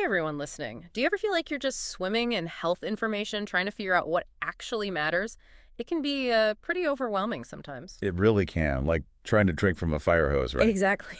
everyone listening. Do you ever feel like you're just swimming in health information, trying to figure out what actually matters? It can be pretty overwhelming sometimes. It really can, like trying to drink from a fire hose, right? Exactly.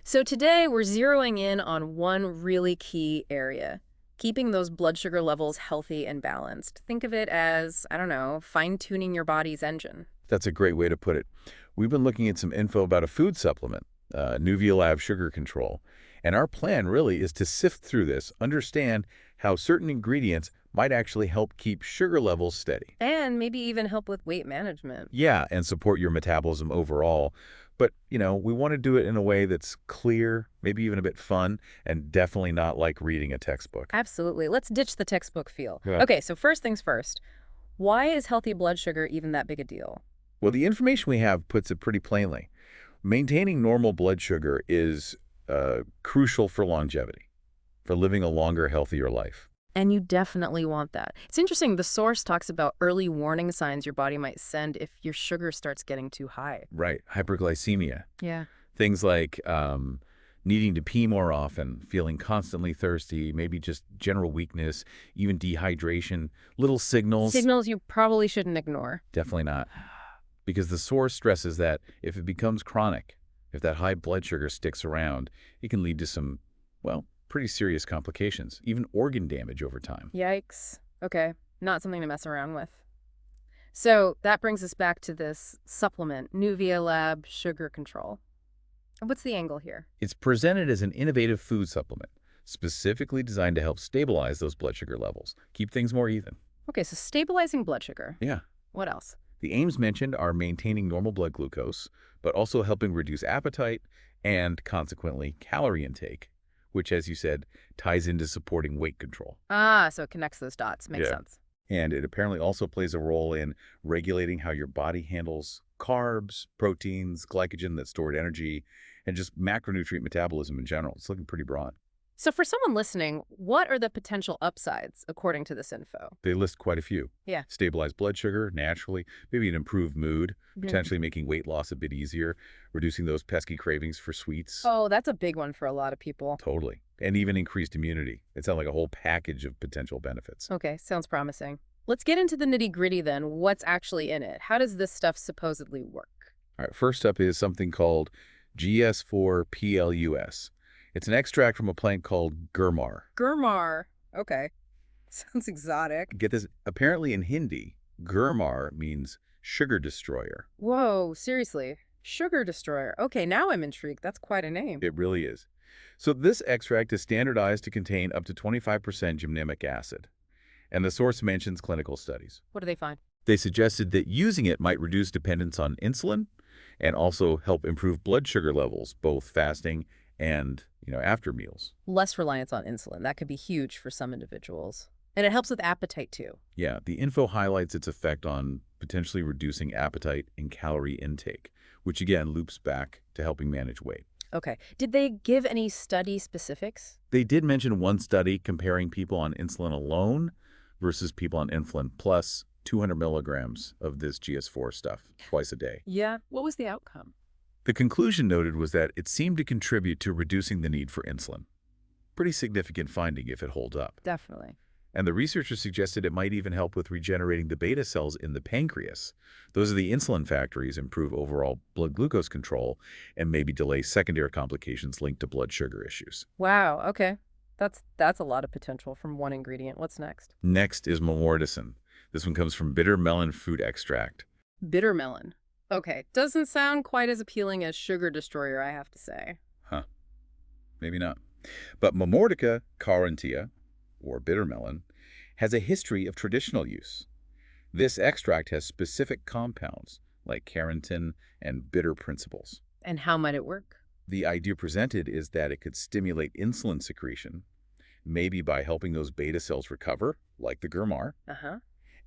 So today we're zeroing in on one really key area, keeping those blood sugar levels healthy and balanced. Think of it as, I don't know, fine-tuning your body's engine. That's a great way to put it. We've been looking at some info about a food supplement, Nuvialab sugar control. And our plan really is to sift through this, understand how certain ingredients might actually help keep sugar levels steady. And maybe even help with weight management. Yeah, and support your metabolism overall. But, we want to do it in a way that's clear, maybe even a bit fun, and definitely not like reading a textbook. Absolutely. Let's ditch the textbook feel. Yeah. Okay, so first things first. Why is healthy blood sugar even that big a deal? Well, the information we have puts it pretty plainly. Maintaining normal blood sugar is crucial for longevity, for living a longer, healthier life. And you definitely want that. It's interesting, the source talks about early warning signs your body might send if your sugar starts getting too high. Right. Hyperglycemia. Yeah. Things like needing to pee more often, feeling constantly thirsty, maybe just general weakness, even dehydration, little signals. Signals you probably shouldn't ignore. Definitely not. Because the source stresses that if it becomes chronic, if that high blood sugar sticks around, it can lead to some, well, pretty serious complications, even organ damage over time. Yikes. Okay, not something to mess around with. So that brings us back to this supplement, Nuvia Lab Sugar Control. What's the angle here? It's presented as an innovative food supplement, specifically designed to help stabilize those blood sugar levels, keep things more even. Okay, so stabilizing blood sugar. Yeah. What else? The aims mentioned are maintaining normal blood glucose, but also helping reduce appetite and, consequently, calorie intake, which, as you said, ties into supporting weight control. Ah, so it connects those dots. Makes Yeah. sense. And it apparently also plays a role in regulating how your body handles carbs, proteins, glycogen that's stored energy, and just macronutrient metabolism in general. It's looking pretty broad. So for someone listening, what are the potential upsides according to this info? They list quite a few. Yeah. Stabilize blood sugar naturally, maybe an improved mood, Mhm. potentially making weight loss a bit easier, reducing those pesky cravings for sweets. Oh, that's a big one for a lot of people. Totally. And even increased immunity. It sounds like a whole package of potential benefits. Okay, sounds promising. Let's get into the nitty-gritty then. What's actually in it? How does this stuff supposedly work? All right, first up is something called GS4-PLUS. It's an extract from a plant called gurmar. Gurmar. Okay. Sounds exotic. Get this, apparently in Hindi, gurmar means sugar destroyer. Whoa, seriously. Sugar destroyer. Okay, now I'm intrigued. That's quite a name. It really is. So this extract is standardized to contain up to 25% gymnamic acid. And the source mentions clinical studies. What do they find? They suggested that using it might reduce dependence on insulin and also help improve blood sugar levels, both fasting and, after meals. Less reliance on insulin. That could be huge for some individuals. And it helps with appetite too. Yeah, the info highlights its effect on potentially reducing appetite and calorie intake, which again loops back to helping manage weight. Okay. Did they give any study specifics? They did mention one study comparing people on insulin alone versus people on insulin plus 200 milligrams of this GS4 stuff twice a day. Yeah. What was the outcome? The conclusion noted was that it seemed to contribute to reducing the need for insulin. Pretty significant finding if it holds up. Definitely. And the researchers suggested it might even help with regenerating the beta cells in the pancreas. Those are the insulin factories, improve overall blood glucose control, and maybe delay secondary complications linked to blood sugar issues. Wow. Okay. That's a lot of potential from one ingredient. What's next? Next is momortisol. This one comes from bitter melon fruit extract. Bitter melon. Okay. Doesn't sound quite as appealing as sugar destroyer, I have to say. Huh. Maybe not. But Momordica carantia, or bitter melon, has a history of traditional use. This extract has specific compounds like carnitine and bitter principles. And how might it work? The idea presented is that it could stimulate insulin secretion, maybe by helping those beta cells recover, like the gurmar, Uh-huh.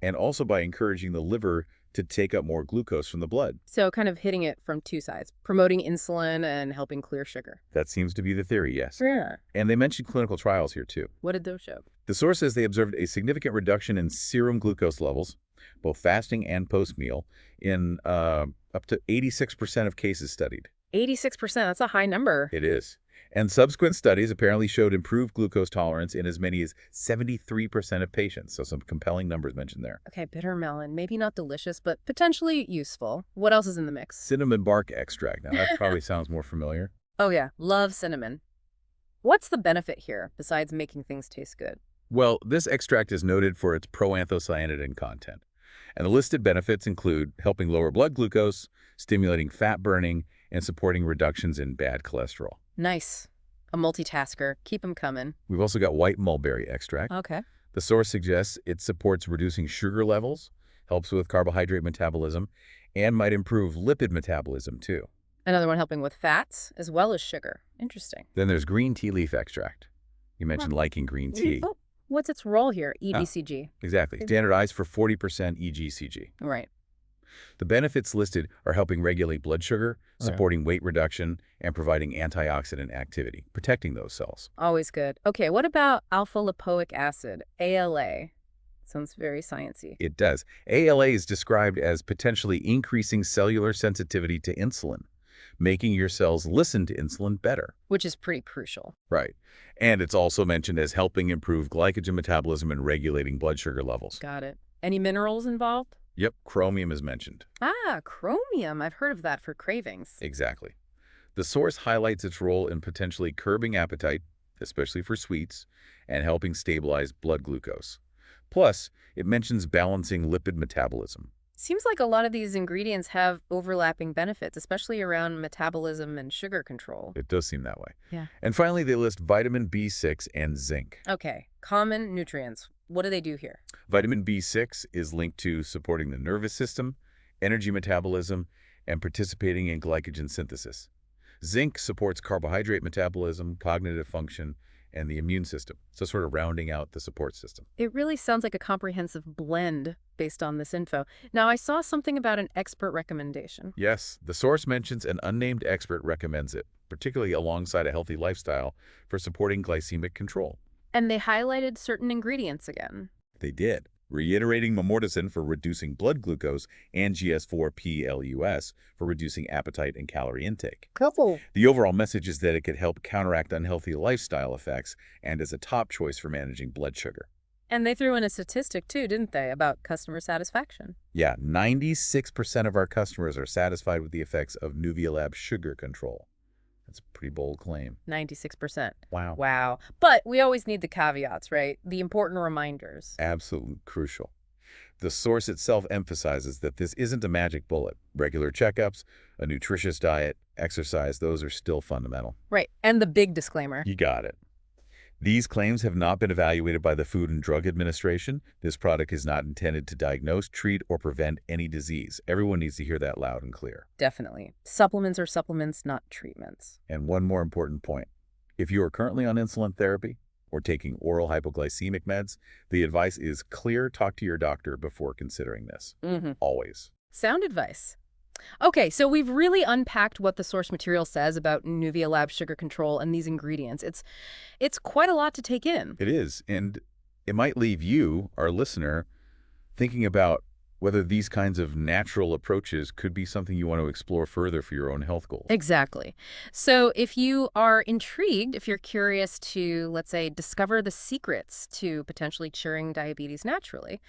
and also by encouraging the liver to take up more glucose from the blood. So kind of hitting it from two sides, promoting insulin and helping clear sugar. That seems to be the theory, yes. Yeah. And they mentioned clinical trials here too. What did those show? The source says they observed a significant reduction in serum glucose levels, both fasting and post-meal, in up to 86% of cases studied. 86%, that's a high number. It is. And subsequent studies apparently showed improved glucose tolerance in as many as 73% of patients. So some compelling numbers mentioned there. Okay, bitter melon. Maybe not delicious, but potentially useful. What else is in the mix? Cinnamon bark extract. Now that probably sounds more familiar. Oh yeah, love cinnamon. What's the benefit here, besides making things taste good? Well, this extract is noted for its proanthocyanidin content. And the listed benefits include helping lower blood glucose, stimulating fat burning, and supporting reductions in bad cholesterol. Nice. A multitasker. Keep 'em coming. We've also got white mulberry extract. Okay. The source suggests it supports reducing sugar levels, helps with carbohydrate metabolism, and might improve lipid metabolism too. Another one helping with fats as well as sugar. Interesting. Then there's green tea leaf extract. You mentioned liking green tea. Oh, what's its role here? Oh. EGCG. Exactly. Standardized for 40% EGCG. Right. The benefits listed are helping regulate blood sugar, supporting weight reduction, and providing antioxidant activity, protecting those cells. Always good. Okay, what about alpha lipoic acid, ALA? Sounds very sciencey. It does. ALA is described as potentially increasing cellular sensitivity to insulin, making your cells listen to insulin better. Which is pretty crucial. Right. And it's also mentioned as helping improve glycogen metabolism and regulating blood sugar levels. Got it. Any minerals involved? Yep, chromium is mentioned. Ah, chromium. I've heard of that for cravings. Exactly. The source highlights its role in potentially curbing appetite, especially for sweets, and helping stabilize blood glucose. Plus, it mentions balancing lipid metabolism. Seems like a lot of these ingredients have overlapping benefits, especially around metabolism and sugar control. It does seem that way. Yeah. And finally, they list vitamin B6 and zinc. Okay, common nutrients. What do they do here? Vitamin B6 is linked to supporting the nervous system, energy metabolism, and participating in glycogen synthesis. Zinc supports carbohydrate metabolism, cognitive function, and the immune system, so sort of rounding out the support system. It really sounds like a comprehensive blend based on this info. Now, I saw something about an expert recommendation. Yes, the source mentions an unnamed expert recommends it, particularly alongside a healthy lifestyle for supporting glycemic control. And they highlighted certain ingredients again. They did, reiterating memortizin for reducing blood glucose and GS4-PLUS for reducing appetite and calorie intake. Couple. The overall message is that it could help counteract unhealthy lifestyle effects and is a top choice for managing blood sugar. And they threw in a statistic too, didn't they, about customer satisfaction? Yeah, 96% of our customers are satisfied with the effects of Nuvialab sugar control. That's a pretty bold claim. 96%. Wow. Wow. But we always need the caveats, right? The important reminders. Absolutely crucial. The source itself emphasizes that this isn't a magic bullet. Regular checkups, a nutritious diet, exercise, those are still fundamental. Right. And the big disclaimer. You got it. These claims have not been evaluated by the Food and Drug Administration. This product is not intended to diagnose, treat, or prevent any disease. Everyone needs to hear that loud and clear. Definitely. Supplements are supplements, not treatments. And one more important point. If you are currently on insulin therapy or taking oral hypoglycemic meds, the advice is clear. Talk to your doctor before considering this. Always. Sound advice. Okay, so we've really unpacked what the source material says about Nuvialab sugar control and these ingredients. It's quite a lot to take in. It is, and it might leave you, our listener, thinking about whether these kinds of natural approaches could be something you want to explore further for your own health goals. Exactly. So if you are intrigued, if you're curious to, let's say, discover the secrets to potentially curing diabetes naturally,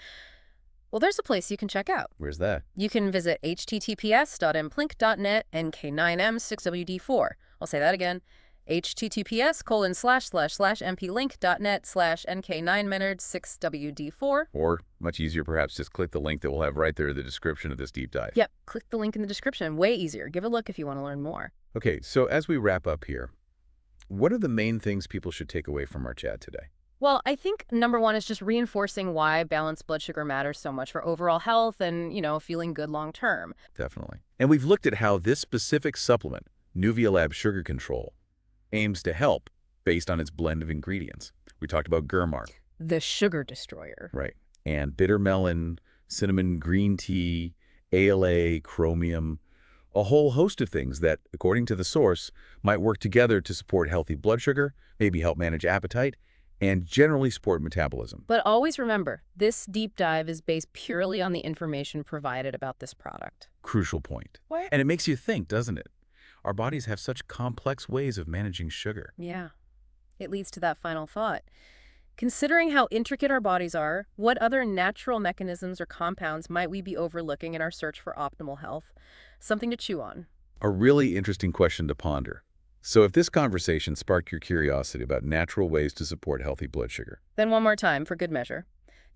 well, there's a place you can check out. Where's that? You can visit https.mplink.net NK9M6WD4. I'll say that again. https://mplink.net/NK9menard6WD4. Or, much easier perhaps, just click the link that we'll have right there in the description of this deep dive. Yep, click the link in the description. Way easier. Give a look if you want to learn more. Okay, so as we wrap up here, what are the main things people should take away from our chat today? Well, I think number one is just reinforcing why balanced blood sugar matters so much for overall health and, feeling good long term. Definitely. And we've looked at how this specific supplement, Nuvialab Sugar Control, aims to help based on its blend of ingredients. We talked about Germark. The sugar destroyer. Right. And bitter melon, cinnamon green tea, ALA, chromium, a whole host of things that, according to the source, might work together to support healthy blood sugar, maybe help manage appetite, and generally support metabolism. But always remember, this deep dive is based purely on the information provided about this product. Crucial point. What? And it makes you think, doesn't it? our bodies have such complex ways of managing sugar. Yeah, it leads to that final thought. Considering how intricate our bodies are, what other natural mechanisms or compounds might we be overlooking in our search for optimal health? Something to chew on. A really interesting question to ponder. So if this conversation sparked your curiosity about natural ways to support healthy blood sugar, Then one more time for good measure.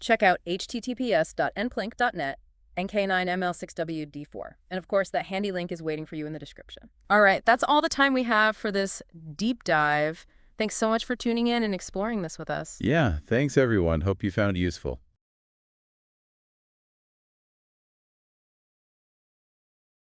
Check out https://nplink.net and K9ML6WD4. And of course, that handy link is waiting for you in the description. All right, that's all the time we have for this deep dive. Thanks so much for tuning in and exploring this with us. yeah, thanks everyone. Hope you found it useful.